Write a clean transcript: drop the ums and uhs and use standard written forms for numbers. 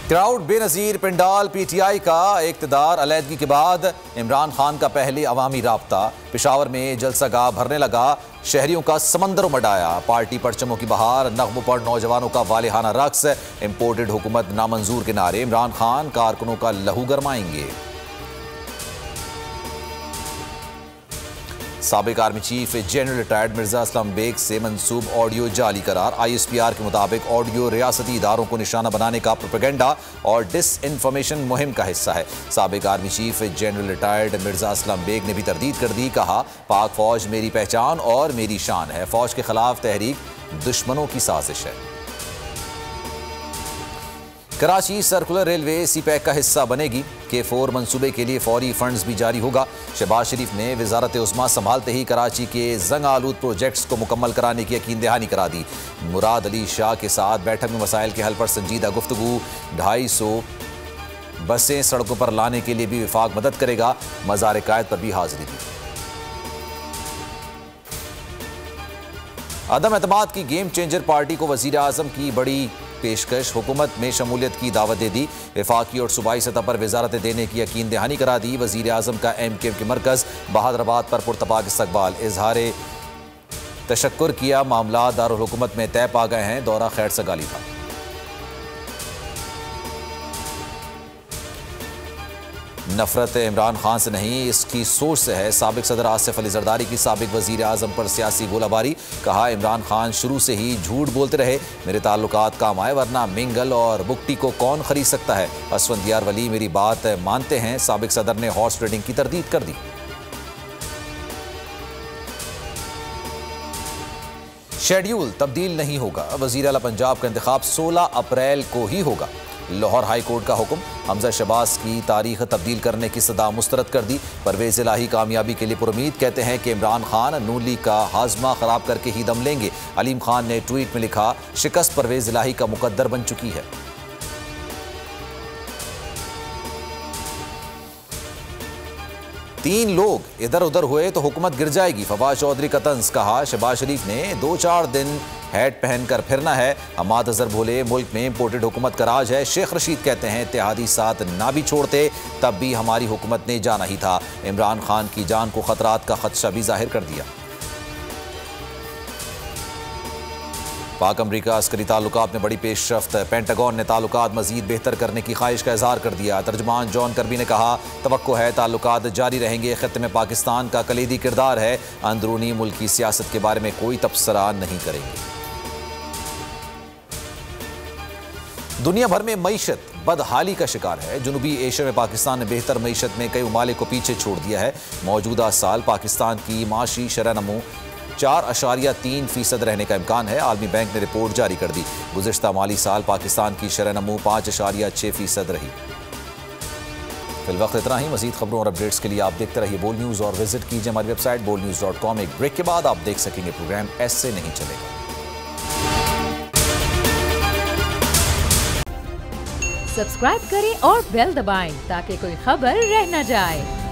Crowd Benazir पिंडाल PTI का इक़्तिदार अलहदगी के बाद इमरान खान का पहले अवामी राब्ता। पेशावर में जलसागाह भरने लगा, शहरियों का समंदर उमड़। पार्टी परचमों की बहार, नगमों पर नौजवानों का वालिहाना रक्स, इम्पोर्टेड हुकूमत नामंजूर के नारे। इमरान खान कारकुनों का लहू गरमाएंगे। साबिक army chief general retired Mirza Aslam Beg से मंसूब ऑडियो जाली करार। ISPR के मुताबिक ऑडियो रियासती इदारों को निशाना बनाने का प्रोपेगेंडा और डिसइंफॉर्मेशन मुहिम का हिस्सा है। साबिक army chief general retired Mirza Aslam Beg ने भी तरदीद कर दी। कहा, पाक फौज मेरी पहचान और मेरी शान है। फौज के खिलाफ तहरीक दुश्मनों की साजिश है। कराची सर्कुलर रेलवे CPEC का हिस्सा बनेगी। K4 मंसूबे के लिए फौरी फंड्स भी जारी होगा। शहबाज शरीफ ने वजारत उस्मा संभालते ही कराची के जंग आलूद प्रोजेक्ट्स को मुकम्मल कराने की यकीन दहानी करा दी। मुराद अली शाह के साथ बैठक में मसाइल के हल पर संजीदा गुफ्तगू। 250 बसें सड़कों पर लाने के लिए भी विफाक मदद करेगा। मज़ार कायद पर भी हाजिरी दी। अदम एतमाद की गेम चेंजर पार्टी को वज़ीर आज़म की बड़ी पेशकश। हुकूमत में शमूलियत की दावत दे दी। वफाकी और सूबाई सतह पर वजारतें देने की यकीन दहानी करा दी। वज़ीर आज़म का MKM के मरकज़ बहादराबाद पर पुरतपाक इस्तकबाल। इजहार तशक्कुर किया। मामला दारुल हुकूमत में तय पा गए हैं। दौरा खैर सगाली था। नफरत इमरान खान से नहीं, इसकी सोच से है। साबिक सदर आसिफ अली जरदारी की साबिक वजीर आजम पर सियासी गोलाबारी। कहा, इमरान खान शुरू से ही झूठ बोलते रहे, मेरे ताल्लुकात काम आए, वरना मिंगल और बुकटी को कौन खरीद सकता है। असफंदियार वली मेरी बात मानते हैं। साबिक सदर ने हॉर्स ट्रेडिंग की तरदीद कर दी। शेड्यूल तब्दील नहीं होगा। वजीर आला पंजाब का इंतखाब 16 अप्रैल को ही होगा। लाहौर हाई कोर्ट का हुक्म। हमजा शहबाज की तारीख तब्दील करने की सदा मुस्तरद कर दी। परवेज इलाही कामयाबी के लिए पुरुमीद। कहते हैं कि इमरान खान नून लीग का हाजमा खराब करके ही दम लेंगे। अलीम खान ने ट्वीट में लिखा, शिकस्त परवेज इलाही का मुकद्दर बन चुकी है। तीन लोग इधर उधर हुए तो हुकूमत गिर जाएगी। फवाद चौधरी का तंज। कहा, शहबाज शरीफ ने 2-4 दिन हैट पहनकर फिरना है। हमाद अजहर बोले, मुल्क में इम्पोर्टेड हुकूमत का राज है। शेख रशीद कहते हैं, इत्तेहादी साथ ना भी छोड़ते तब भी हमारी हुकूमत ने जाना ही था। इमरान खान की जान को खतरात का खदशा भी जाहिर कर दिया। पाक अमरीका अस्करी ताल्लुकात में बड़ी पेशरफ्त। पेंटागन ने ताल्लुकात मजीद बेहतर करने की ख्वाहिश का इजहार कर दिया। तर्जुमान जॉन कर्बी ने कहा, तवक्को है ताल्लुकात जारी रहेंगे। खित्ते में पाकिस्तान का कलीदी किरदार है। अंदरूनी मुल्क की सियासत के बारे में कोई तबसरा नहीं करेंगे। दुनिया भर में मईशत बदहाली का शिकार है। जनूबी एशिया में पाकिस्तान ने बेहतर मईशत में कई ममालिक को पीछे छोड़ दिया है। मौजूदा साल पाकिस्तान की माशी शरह नमू 4.3% रहने का इम्कान है। आलमी बैंक ने रिपोर्ट जारी कर दी। गुज़िश्ता माली साल पाकिस्तान की शरह नमू 5.6% रही। फिलवक्त इतना ही। मजीद खबरों और अपडेट्स के लिए आप देखते रहिए बोल न्यूज़ और विजिट कीजिए हमारी वेबसाइट bolnews.com। एक ब्रेक के बाद आप देख सकेंगे प्रोग्राम ऐसे नहीं चलेगा। सब्सक्राइब करें और बेल दबाएं ताकि कोई खबर रह न जाए।